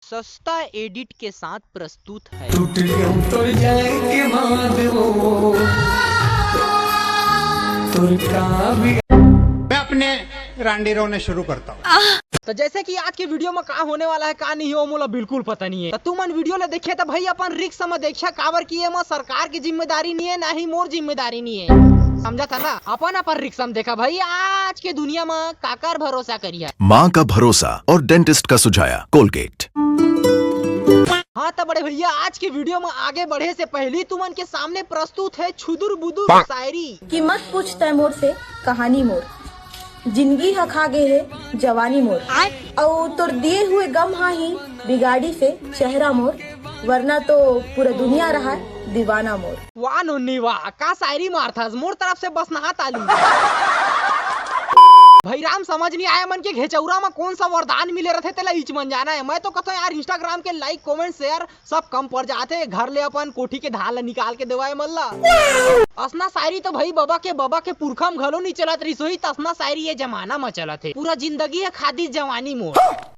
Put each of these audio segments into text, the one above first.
सस्ता एडिट के साथ प्रस्तुत है। मैं अपने रांडी रोने शुरू करता हूँ। तो जैसे कि आज के वीडियो में का होने वाला है का नहीं हो मोला बिल्कुल पता नहीं है। तो तुम वीडियो ले देखे तो भाई अपन रिक्स में देखा काबर की सरकार की जिम्मेदारी नहीं है ना ही मोर जिम्मेदारी नहीं है, समझा था ना। अपन रिक्स में देखा भाई आज के दुनिया में काकर भरोसा करिए। माँ का भरोसा और डेंटिस्ट का सुझाया कोलगेट। हाँ तो बड़े भैया आज के वीडियो में आगे बढ़े से पहले तुमन के सामने प्रस्तुत है छुदुर बुदुर शायरी कि मत पूछ तैमूर से कहानी मोर, जिंदगी हा खा गे है जवानी मोर, और तोर दिए हुए गम हा ही बिगाड़ी से चेहरा मोर, वरना तो पूरा दुनिया रहा दीवाना मोर। वाह नोन्नी वाह, का शायरी मारता मोर तरफ से बस नहा ताली। भाई राम समझ नहीं आया मन के घेचौरा में कौन सा वरदान मिले रहते तेला इच मन जाना है। मैं तो कहता हूँ यार इंस्टाग्राम के लाइक कमेंट शेयर सब कम पड़ जाते, घर ले अपन कोठी के धाल निकाल के देवाए मल्ला। असना शायरी तो भाई बाबा के पुरखा में घलो नहीं चलत रही सोई, तसना शायरी ये जमाना में चलत है। पूरा जिंदगी है खादी जवानी मोर।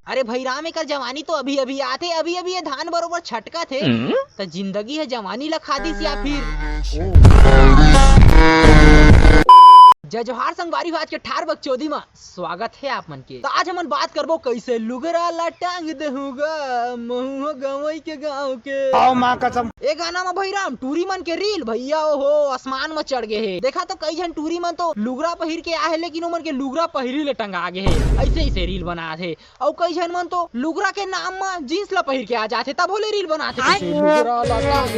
अरे भाई राम एक जवानी तो अभी अभी आते, अभी अभी ये धान बरोबर छटका थे तो जिंदगी है जवानी ला खादी या फिर जय जोहार संगवारी आज के ठार बकचोदी में स्वागत है आप मन के। तो आज हम बात करबो कैसे लुगरा ला टांग देहूगा महू गवई के गांव के। आओ माँ कसम। ए गाना में भाई राम टूरी मन के रील भैया ओहो आसमान में चढ़ गए है। देखा तो कई जन टूरी मन तो लुगरा पहिर के आए लेकिन उमन के लुगरा पहिरी ले टंगा गए है, ऐसे ऐसे रील बना थे। और कई जन मन तो लुगरा के नाम में जींस ला पहिर के आ जाते तब बोले रील बनाते लुगरा ला टांग।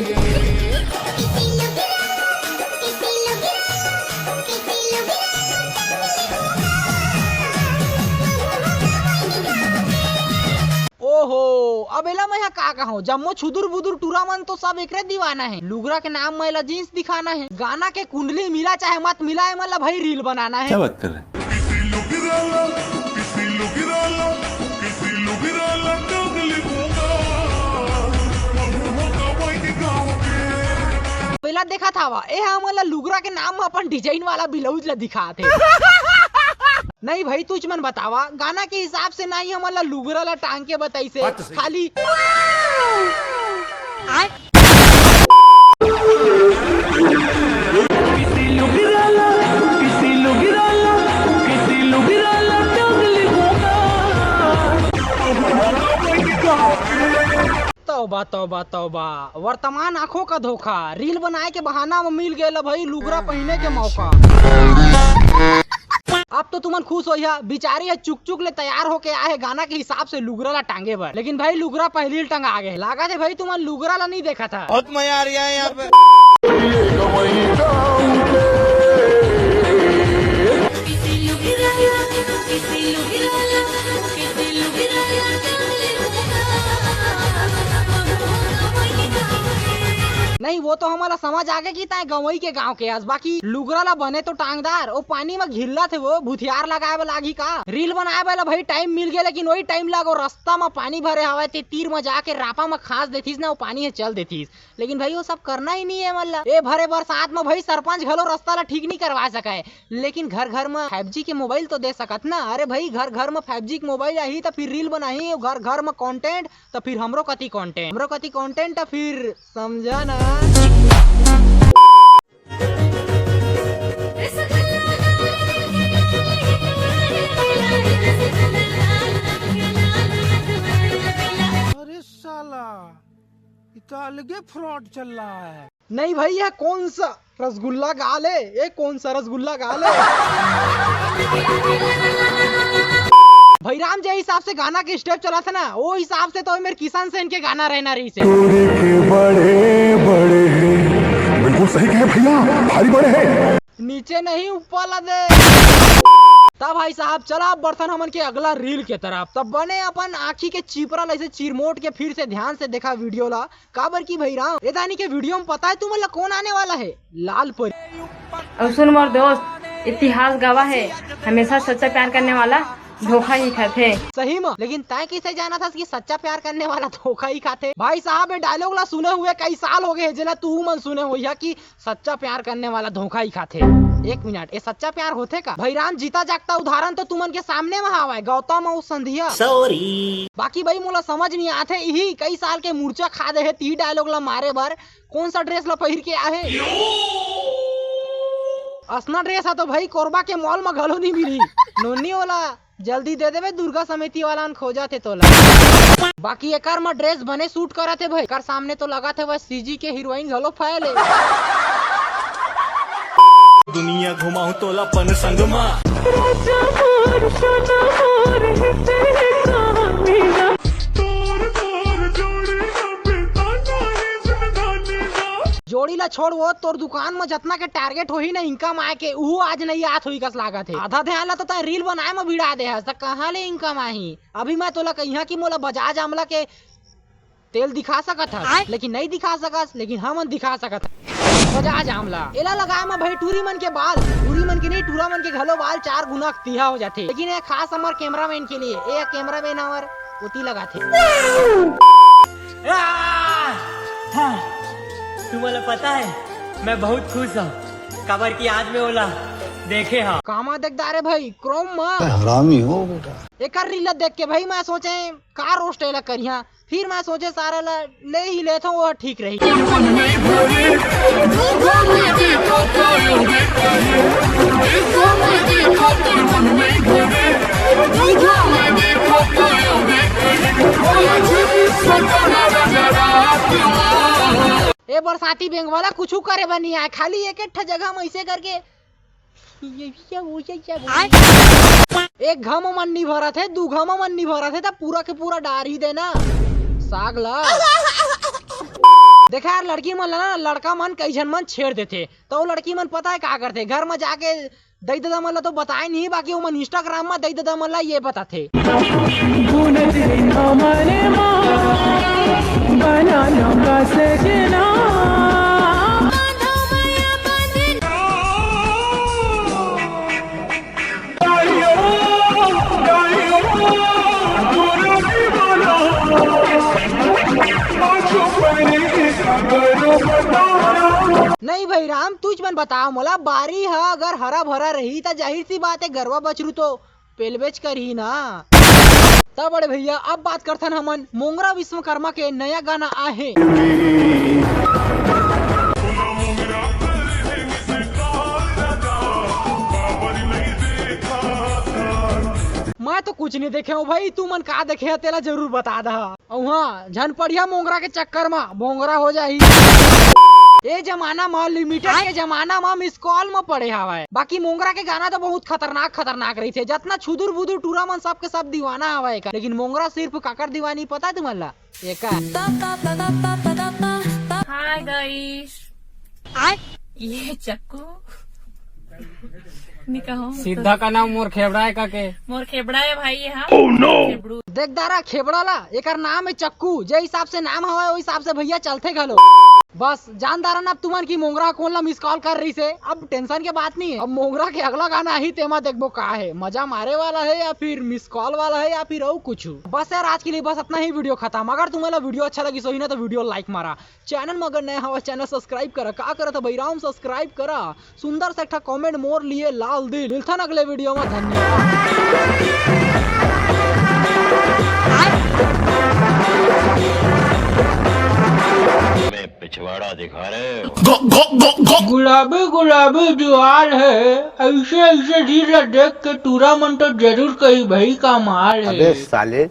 ओहो अब एला मैं का कहूँ जम्मो छुदुर बुदुर टूरा मन तो सब एकरे दीवाना है। लुगरा के नाम में जींस दिखाना है, गाना के कुंडली मिला चाहे मत मिला है मतलब भाई रील बनाना है। क्या बात कर रहे हैं? पहला देखा था वा ए हमला लुगरा के नाम में अपन डिजाइन वाला ब्लाउज ला दिखाते। नहीं भाई तुझ मन बतावा गाना के हिसाब से नहीं हमारा लुगरा ला टांग के बताई से खाली तौबा तौबा तौबा, वर्तमान आंखों का धोखा, रील बनाए के बहाना में मिल गया भाई लुगरा पहने के मौका। अब तो तुमन खुश हो या बिचारी है चुक चुक ले तैयार होके आए गाना के हिसाब से लुगरा ला टांगे बर, लेकिन भाई लुगरा पहली टंगा आ गए। लगा थे भाई तुमन लुगरा ला नहीं देखा था। बहुत मजा आ रहा है यहाँ पे। नहीं वो तो हमारा समझ आ गया कि ताए गवई के गांव के आज, बाकी लुगरा ला बने तो टांगदार वो पानी में घिल्ला थे वो भूथियार लगाए वाला लागी का। रील बनाए वाला भाई टाइम मिल गया लेकिन वही टाइम लागो रास्ता में पानी भरे हवा ते तीर में जाके रापा में खास देतीस ना वो पानी है चल देतीस, लेकिन भाई वो सब करना ही नहीं है। मतलब ए भरे बरसात में भाई सरपंच घलो रास्ता ला ठीक नहीं करवा सका है, लेकिन घर घर में 5G के मोबाइल तो दे सकत ना। अरे भाई घर घर में 5G के मोबाइल आई तो फिर रील बनाई, घर घर में कंटेंट तो फिर हमरो कति कंटेंट तो फिर समझा ना। अरे साला इतना अलगे फ्रॉड चल रहा है। नहीं भाई यह कौन सा रसगुल्ला गाल है, ये कौन सा रसगुल्ला गाल है। भाई राम जी हिसाब से गाना के स्टेप चला था ना वो हिसाब से तो मेरे किसान से इनके गाना रहना रही से बड़े बड़े बिल्कुल सही कहे भैया, भारी बड़े हैं। नीचे नहीं ऊपर ला दे। तब भाई साहब चला अब बर्तन हमन के अगला रील के तरफ। तब बने अपन आँखी के चिपरा ऐसे चिरमोट के फिर से ध्यान से देखा वीडियो ला काबर की भाई राम ये दानी के वीडियो में पता है तुम्हें कौन आने वाला है, लाल परी। और सुन मोर दोस्त इतिहास गवाह है हमेशा सच्चा प्यार करने वाला धोखा ही खाते। सही में लेकिन तय कैसे जाना था कि सच्चा प्यार करने वाला धोखा ही खाते। भाई साहब ये डायलॉग ला सुने हुए कई साल हो गए जिला तू मन सुने हो कि सच्चा प्यार करने वाला धोखा ही खाते। एक मिनट, ये सच्चा प्यार होते का? भाई राम जीता जागता उदाहरण तो तुमन के सामने में हवा है, गौतम और संधिया। सॉरी। बाकी भाई मोला समझ नहीं आते ही कई साल के मूर्छा खा दे है 3 डायलॉग ला मारे बर कौन सा ड्रेस ला पहिर के आहे। असना ड्रेस है तो भाई कोरबा के मॉल में घलो नहीं मिली। नोनी वाला जल्दी दे देवे, दुर्गा समिति वाला खोजा थे तोला। बाकी एकर में ड्रेस बने सूट करा थे भाई, कर सामने तो लगा थे वह सीजी के हीरोइन घलो फायल है। दुनिया घुमाऊं तोला पन संगमा। जोड़ी ला छोड़ वो तोर दुकान में जितना के टारगेट हो ही ना इनकम आए के वो आज नहीं आत हुई कस लागत है। आधा ध्यान ला तो तय रील बनाए में भिड़ा दे है कहाँ ले इनकम आई। अभी मैं तोला कहिया की मोला बजाज आमला के तेल दिखा सकत है लेकिन नहीं दिखा सकस, लेकिन हम दिखा सकत है बजाज आमला। एला लगाए में भाई टूरी मन के बाल, टूरी मन के नहीं टूरा मन के घलो बाल 4 गुना तिहा हो जाते। लेकिन ये खास हमार कैमरामैन के लिए, ये कैमरामैन हमार उती लगाते। तुम्हाला पता है मैं बहुत खुश हूँ कबर की आज में ओला देखे हाँ। कामा देखदारे भाई क्रोम में हरामी हो बेटा। एक रील देख के भाई मैं सोचे कार रोस्ट ला करिया, फिर मैं सोचे सारा ला ले ही लेता हूँ, वो ठीक रही। ए बरसाती बैंक वाला कुछ करे बनी है, खाली एक जगह में ऐसे करके एक घम मन नहीं भरा थे, 2 घम मन नहीं भरा थे, तब पूरा के पूरा डार ही देना साग ला। देखा यार लड़की मन ना लड़का मन कई जन मन छेड़ देते तो वो लड़की मन पता है क्या करते, घर में जाके दई दादा मन ला तो बताए नहीं, बाकी वो मन इंस्टाग्राम में दई दादा मन ला ये बताते। नहीं भाई राम तुझ मन बताओ मोला, बारी है अगर हरा भरा रही तो जाहिर सी बात है गरवा बचरू तो पेलबेच कर ही ना। तब बड़े भैया अब बात करथन हमन मोंगरा विश्वकर्मा के नया गाना आहे। मैं तो कुछ नहीं देखे हूँ भाई, तू मन का देखे है तेला जरूर बता दा। हाँ झन पढ़िया मोंगरा के चक्कर में भोंगरा हो जाही। ये जमाना में लिमिटेड के जमाना में मिस कॉल में पड़े हवा है। बाकी मोंगरा के गाना तो बहुत खतरनाक रही थे, जितना छुदुर बुदुर टूरा मन सब के सब दीवाना हवा है, लेकिन मोंगरा सिर्फ काकर दीवानी पता है तुम्हारा एक। हाय गाइस, ये चक्कू सीधा का नाम मोर खेबड़ा है काके, मोर खेबड़ा है भाई यहाँ। देख दारा खेबड़ा ला एक नाम है चक्कू, जे हिसाब से नाम हवा वही हिसाब से भैया चलते घलो। बस जान दारा अब तुमन की मोंगरा कौन ला मिस कॉल कर रही से, अब टेंशन के बात नहीं है। अब मोंगरा के अगला गाना ही तेमा देखबो का है, मजा मारे वाला है या फिर मिस कॉल वाला है या फिर और कुछ। बस यार आज के लिए बस इतना ही, वीडियो खत्म। अगर तुम्हारा वीडियो अच्छा लगी सही ना तो वीडियो लाइक मारा, चैनल में अगर नया हवा चैनल सब्सक्राइब करा, का करा तो भाईराम सब्सक्राइब करा, सुंदर से अच्छा कमेंट मोर लिए लाल दिल। मिलता अगले वीडियो में, धन्यवाद। पिछवाड़ा दिखा रहे हो। गुलाबी गुलाबी दीवार है, ऐसे ऐसे रील देख के टूरा मन तो जरूर कही भाई का माल है। अबे साले।